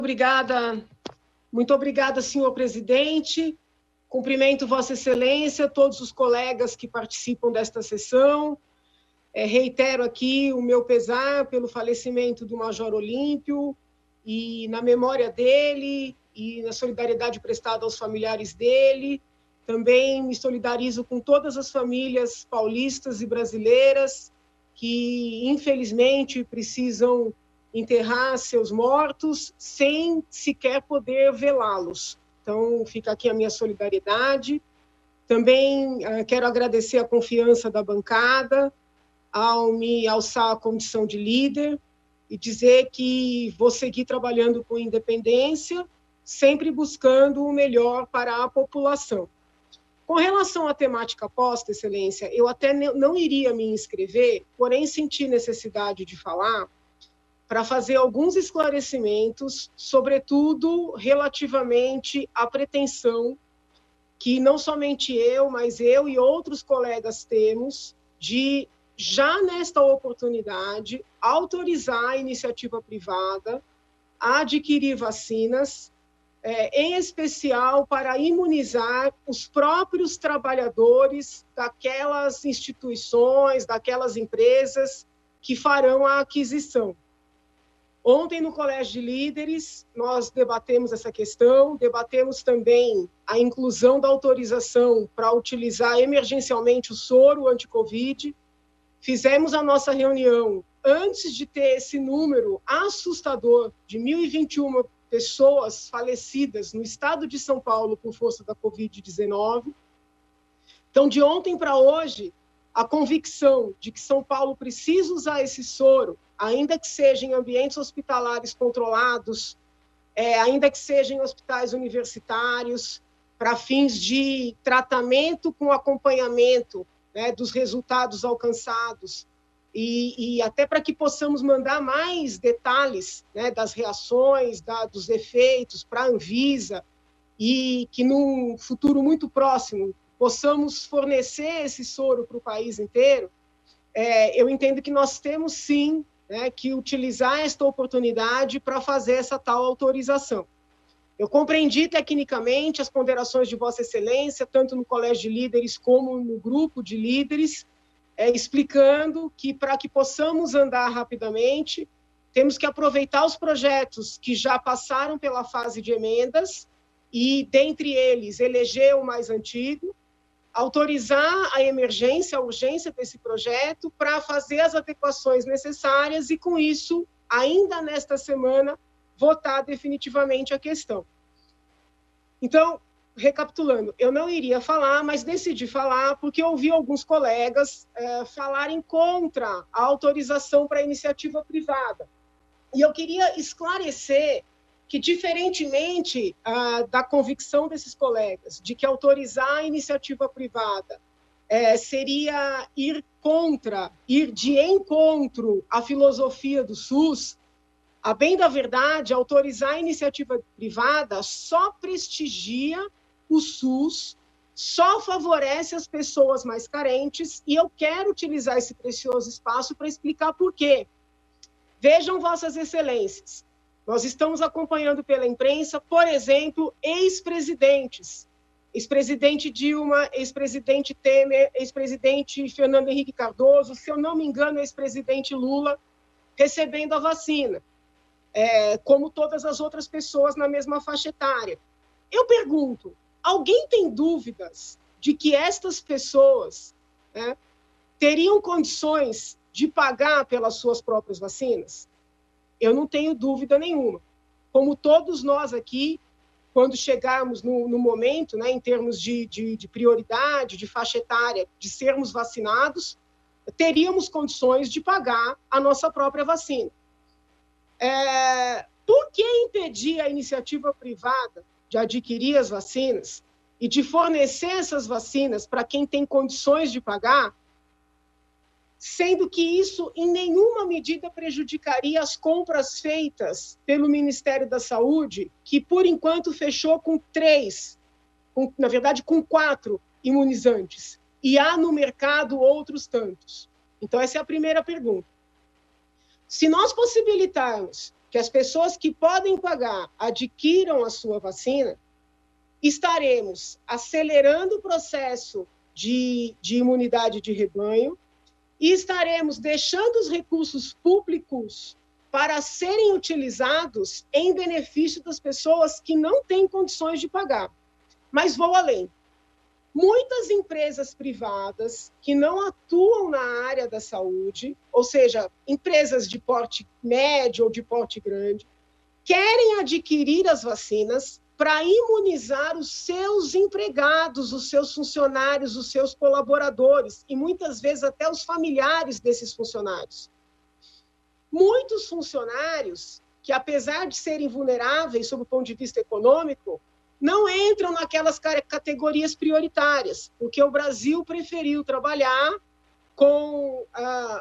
Obrigada, muito obrigada, senhor presidente. Cumprimento Vossa Excelência, todos os colegas que participam desta sessão. Reitero aqui o meu pesar pelo falecimento do Major Olímpio e na memória dele e na solidariedade prestada aos familiares dele. Também me solidarizo com todas as famílias paulistas e brasileiras que, infelizmente, precisam enterrar seus mortos sem sequer poder velá-los. Então, fica aqui a minha solidariedade. Também quero agradecer a confiança da bancada ao me alçar à condição de líder e dizer que vou seguir trabalhando com independência, sempre buscando o melhor para a população. Com relação à temática posta, Excelência, eu até não iria me inscrever, porém senti necessidade de falar para fazer alguns esclarecimentos, sobretudo relativamente à pretensão que não somente eu, mas eu e outros colegas temos de, já nesta oportunidade, autorizar a iniciativa privada a adquirir vacinas, em especial para imunizar os próprios trabalhadores daquelas instituições, daquelas empresas que farão a aquisição. Ontem, no Colégio de Líderes, nós debatemos essa questão, debatemos também a inclusão da autorização para utilizar emergencialmente o soro anti-Covid. Fizemos a nossa reunião antes de ter esse número assustador de 1.021 pessoas falecidas no estado de São Paulo por força da Covid-19. Então, de ontem para hoje, a convicção de que São Paulo precisa usar esse soro, ainda que seja em ambientes hospitalares controlados, ainda que seja em hospitais universitários, para fins de tratamento com acompanhamento, né, dos resultados alcançados, e até para que possamos mandar mais detalhes, né, das reações, dos efeitos para a Anvisa, e que num futuro muito próximo possamos fornecer esse soro para o país inteiro. Eu entendo que nós temos, sim, né, que utilizar esta oportunidade para fazer essa tal autorização. Eu compreendi tecnicamente as ponderações de Vossa Excelência, tanto no Colégio de Líderes como no grupo de líderes, explicando que, para que possamos andar rapidamente, temos que aproveitar os projetos que já passaram pela fase de emendas e, dentre eles, eleger o mais antigo, autorizar a emergência, a urgência desse projeto para fazer as adequações necessárias e, com isso, ainda nesta semana, votar definitivamente a questão. Então, recapitulando, eu não iria falar, mas decidi falar porque ouvi alguns colegas falarem contra a autorização para a iniciativa privada. E eu queria esclarecer que, diferentemente da convicção desses colegas de que autorizar a iniciativa privada seria ir de encontro à filosofia do SUS, a bem da verdade, autorizar a iniciativa privada só prestigia o SUS, só favorece as pessoas mais carentes, e eu quero utilizar esse precioso espaço para explicar por quê. Vejam, Vossas Excelências, nós estamos acompanhando pela imprensa, por exemplo, ex-presidentes, ex-presidente Dilma, ex-presidente Temer, ex-presidente Fernando Henrique Cardoso, se eu não me engano, ex-presidente Lula, recebendo a vacina, como todas as outras pessoas na mesma faixa etária. Eu pergunto, alguém tem dúvidas de que estas pessoas, né, teriam condições de pagar pelas suas próprias vacinas? Eu não tenho dúvida nenhuma. Como todos nós aqui, quando chegarmos no momento, né, em termos de prioridade, de faixa etária, de sermos vacinados, teríamos condições de pagar a nossa própria vacina. Por que impedir a iniciativa privada de adquirir as vacinas e de fornecer essas vacinas para quem tem condições de pagar, sendo que isso em nenhuma medida prejudicaria as compras feitas pelo Ministério da Saúde, que por enquanto fechou com 4 imunizantes, e há no mercado outros tantos? Então, essa é a primeira pergunta. Se nós possibilitarmos que as pessoas que podem pagar adquiram a sua vacina, estaremos acelerando o processo de imunidade de rebanho e estaremos deixando os recursos públicos para serem utilizados em benefício das pessoas que não têm condições de pagar. Mas vou além. Muitas empresas privadas que não atuam na área da saúde, ou seja, empresas de porte médio ou de porte grande, querem adquirir as vacinas para imunizar os seus empregados, os seus funcionários, os seus colaboradores e muitas vezes até os familiares desses funcionários. Muitos funcionários que, apesar de serem vulneráveis sob o ponto de vista econômico, não entram naquelas categorias prioritárias, porque o Brasil preferiu trabalhar com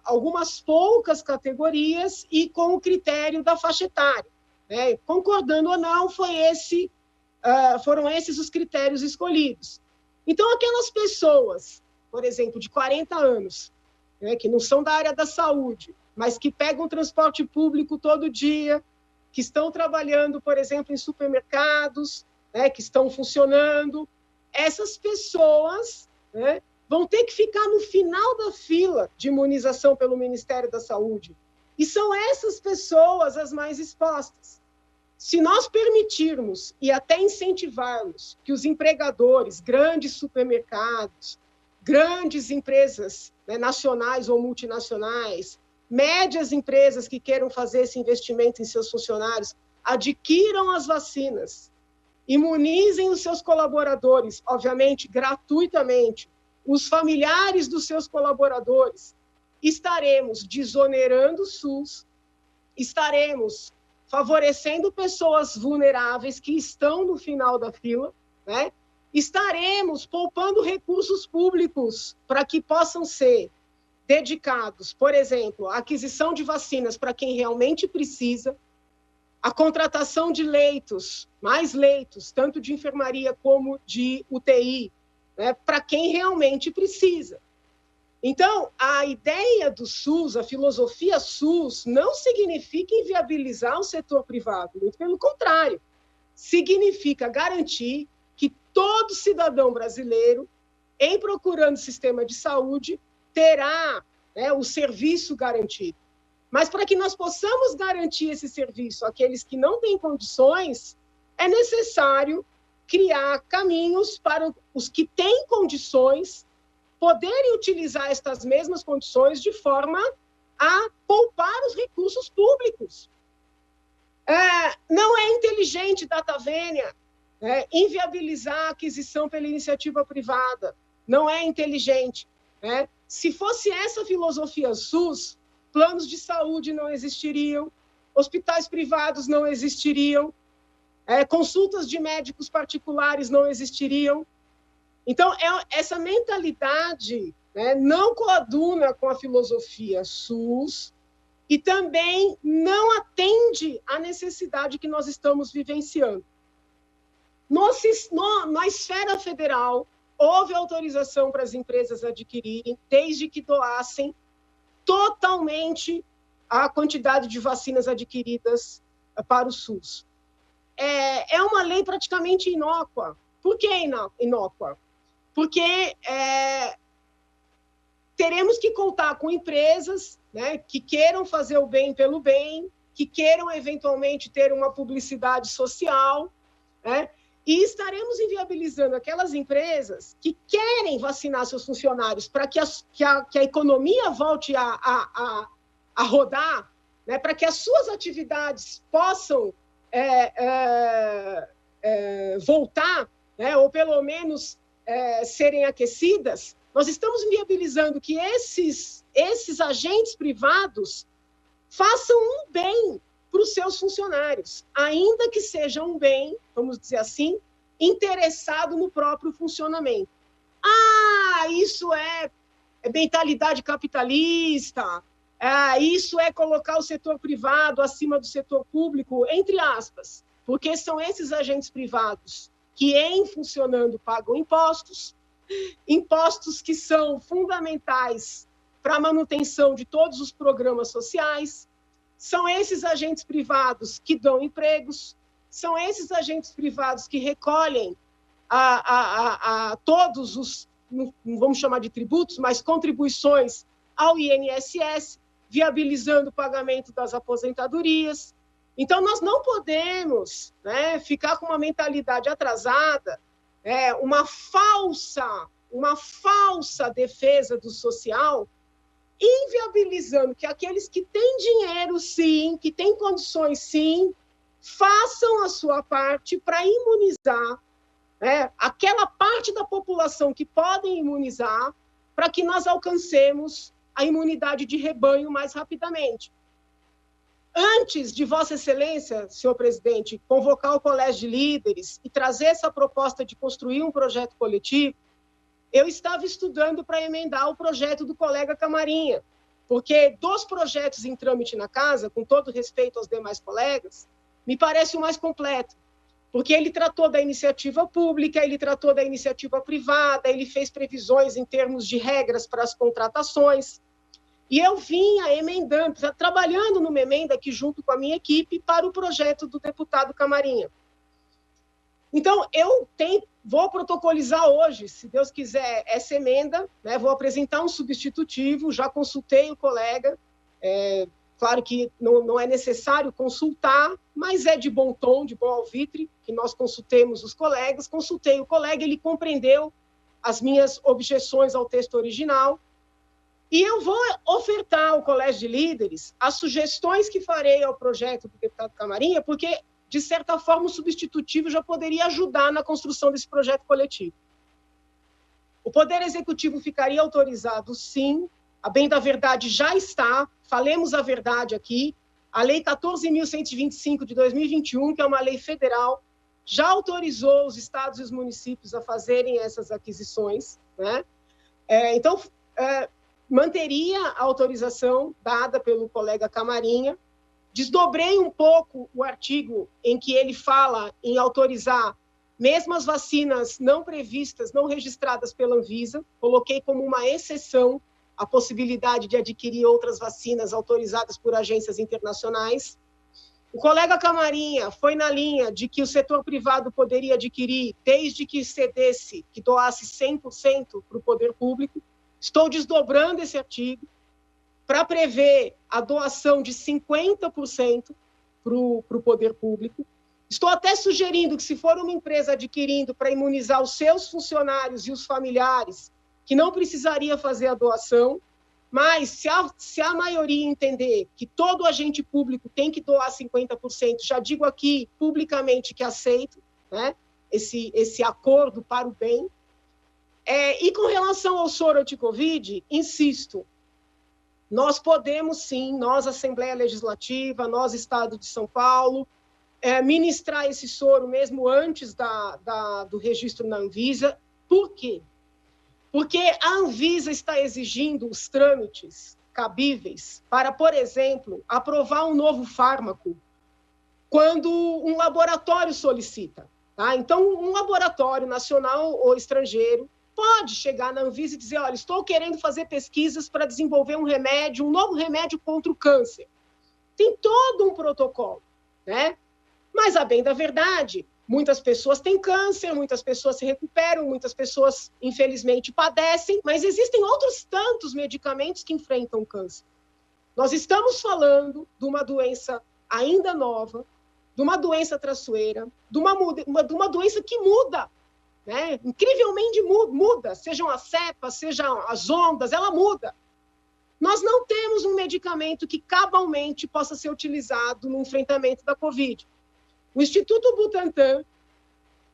algumas poucas categorias e com o critério da faixa etária. Né? Concordando ou não, foram esses os critérios escolhidos. Então, aquelas pessoas, por exemplo, de 40 anos, né, que não são da área da saúde, mas que pegam transporte público todo dia, que estão trabalhando, por exemplo, em supermercados, né, que estão funcionando, essas pessoas, né, vão ter que ficar no final da fila de imunização pelo Ministério da Saúde. E são essas pessoas as mais expostas. Se nós permitirmos e até incentivarmos que os empregadores, grandes supermercados, grandes empresas, né, nacionais ou multinacionais, médias empresas que queiram fazer esse investimento em seus funcionários, adquiram as vacinas, imunizem os seus colaboradores, obviamente, gratuitamente, os familiares dos seus colaboradores, estaremos desonerando o SUS, estaremos favorecendo pessoas vulneráveis que estão no final da fila, né? Estaremos poupando recursos públicos para que possam ser dedicados, por exemplo, à aquisição de vacinas para quem realmente precisa, a contratação de leitos, mais leitos, tanto de enfermaria como de UTI, né, para quem realmente precisa. Então, a ideia do SUS, a filosofia SUS, não significa inviabilizar o setor privado, muito pelo contrário, significa garantir que todo cidadão brasileiro, em procurando sistema de saúde, terá, né, o serviço garantido. Mas para que nós possamos garantir esse serviço àqueles que não têm condições, é necessário criar caminhos para os que têm condições poderem utilizar estas mesmas condições de forma a poupar os recursos públicos. Não é inteligente, data vênia, inviabilizar a aquisição pela iniciativa privada. Não é inteligente. Se fosse essa filosofia SUS, planos de saúde não existiriam, hospitais privados não existiriam, consultas de médicos particulares não existiriam. Então, essa mentalidade, né, não coaduna com a filosofia SUS e também não atende à necessidade que nós estamos vivenciando. Na esfera federal, houve autorização para as empresas adquirirem, desde que doassem totalmente a quantidade de vacinas adquiridas para o SUS. É uma lei praticamente inócua. Por que inócua? Porque teremos que contar com empresas, né, que queiram fazer o bem pelo bem, que queiram eventualmente ter uma publicidade social, né, e estaremos inviabilizando aquelas empresas que querem vacinar seus funcionários para que a economia volte a rodar, né, para que as suas atividades possam voltar, né, ou pelo menos serem aquecidas. Nós estamos inviabilizando que esses agentes privados façam um bem para os seus funcionários, ainda que seja um bem, vamos dizer assim, interessado no próprio funcionamento. Isso é mentalidade capitalista, isso é colocar o setor privado acima do setor público, entre aspas, porque são esses agentes privados que, em funcionando, pagam impostos que são fundamentais para a manutenção de todos os programas sociais, São esses agentes privados que dão empregos, são esses agentes privados que recolhem todos os, não vamos chamar de tributos, mas contribuições ao INSS, viabilizando o pagamento das aposentadorias. Então, nós não podemos, né, ficar com uma mentalidade atrasada, uma falsa defesa do social, inviabilizando que aqueles que têm dinheiro, sim, que têm condições, sim, façam a sua parte para imunizar, né, aquela parte da população que podem imunizar, para que nós alcancemos a imunidade de rebanho mais rapidamente. Antes de Vossa Excelência, senhor presidente, convocar o Colégio de Líderes e trazer essa proposta de construir um projeto coletivo, eu estava estudando para emendar o projeto do colega Camarinha, porque dos projetos em trâmite na casa, com todo respeito aos demais colegas, me parece o mais completo, porque ele tratou da iniciativa pública, ele tratou da iniciativa privada, ele fez previsões em termos de regras para as contratações, e eu vinha emendando, trabalhando numa emenda aqui junto com a minha equipe para o projeto do deputado Camarinha. Então, vou protocolizar hoje, se Deus quiser, essa emenda, né, vou apresentar um substitutivo, já consultei o colega, claro que não é necessário consultar, mas é de bom tom, de bom alvitre, que nós consultemos os colegas, consultei o colega, ele compreendeu as minhas objeções ao texto original, e eu vou ofertar ao Colégio de Líderes as sugestões que farei ao projeto do deputado Camarinha, porque, de certa forma, o substitutivo já poderia ajudar na construção desse projeto coletivo. O Poder Executivo ficaria autorizado, sim, a bem da verdade já está, falemos a verdade aqui, a Lei 14.125 de 2021, que é uma lei federal, já autorizou os estados e os municípios a fazerem essas aquisições, né? Então, manteria a autorização dada pelo colega Camarinha, desdobrei um pouco o artigo em que ele fala em autorizar mesmo as vacinas não previstas, não registradas pela Anvisa, coloquei como uma exceção a possibilidade de adquirir outras vacinas autorizadas por agências internacionais. O colega Camarinha foi na linha de que o setor privado poderia adquirir, desde que cedesse, que doasse 100% para o poder público. Estou desdobrando esse artigo para prever a doação de 50% para o poder público. Estou até sugerindo que, se for uma empresa adquirindo para imunizar os seus funcionários e os familiares, que não precisaria fazer a doação, mas se a maioria entender que todo agente público tem que doar 50%, já digo aqui publicamente que aceito, né, esse acordo para o bem. E com relação ao soro anti-Covid, insisto, nós podemos sim, nós Assembleia Legislativa, nós Estado de São Paulo, ministrar esse soro mesmo antes do registro na Anvisa. Por quê? Porque a Anvisa está exigindo os trâmites cabíveis para, por exemplo, aprovar um novo fármaco quando um laboratório solicita. Tá? Então, um laboratório nacional ou estrangeiro pode chegar na Anvisa e dizer, olha, estou querendo fazer pesquisas para desenvolver um remédio, um novo remédio contra o câncer. Tem todo um protocolo, né? Mas, a bem da verdade, muitas pessoas têm câncer, muitas pessoas se recuperam, muitas pessoas, infelizmente, padecem, mas existem outros tantos medicamentos que enfrentam o câncer. Nós estamos falando de uma doença ainda nova, de uma doença traiçoeira, de uma doença que muda, né? Incrivelmente muda, sejam as cepas, sejam as ondas, ela muda. Nós não temos um medicamento que cabalmente possa ser utilizado no enfrentamento da Covid. O Instituto Butantan,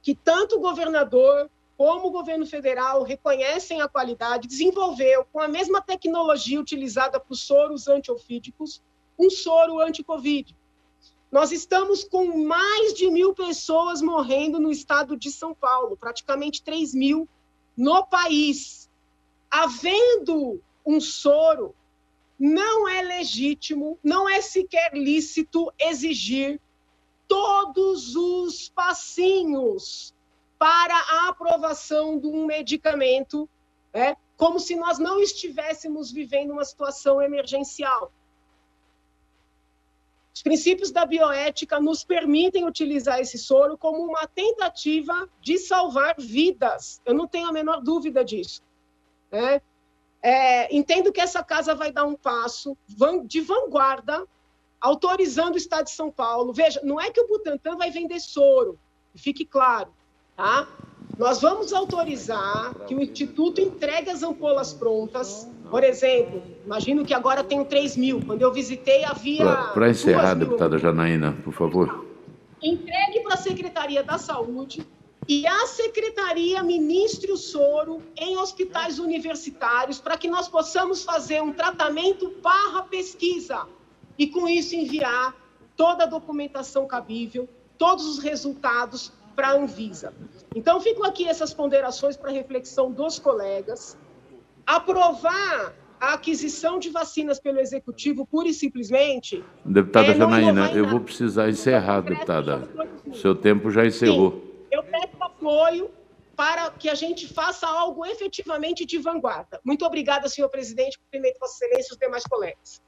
que tanto o governador como o governo federal reconhecem a qualidade, desenvolveu, com a mesma tecnologia utilizada para os soros antiofídicos, um soro anti-Covid. Nós estamos com mais de 1.000 pessoas morrendo no estado de São Paulo, praticamente 3.000 no país. Havendo um soro, não é legítimo, não é sequer lícito exigir todos os passinhos para a aprovação de um medicamento, como se nós não estivéssemos vivendo uma situação emergencial. Os princípios da bioética nos permitem utilizar esse soro como uma tentativa de salvar vidas. Eu não tenho a menor dúvida disso, né? Entendo que essa casa vai dar um passo de vanguarda, autorizando o Estado de São Paulo. Veja, não é que o Butantan vai vender soro, fique claro, tá? Nós vamos autorizar que o Instituto entregue as ampolas prontas. Por exemplo, imagino que agora tem 3.000. Quando eu visitei, havia... Para encerrar, deputada Janaína, por favor. Entregue para a Secretaria da Saúde e a Secretaria ministre o soro em hospitais universitários para que nós possamos fazer um tratamento / pesquisa e, com isso, enviar toda a documentação cabível, todos os resultados para a Anvisa. Então, ficam aqui essas ponderações para reflexão dos colegas. Aprovar a aquisição de vacinas pelo Executivo, pura e simplesmente... Deputada Janaína, eu vou precisar encerrar, deputada. O seu tempo já encerrou. Sim, eu peço apoio para que a gente faça algo efetivamente de vanguarda. Muito obrigada, senhor presidente, cumprimento Vossa Excelência e os demais colegas.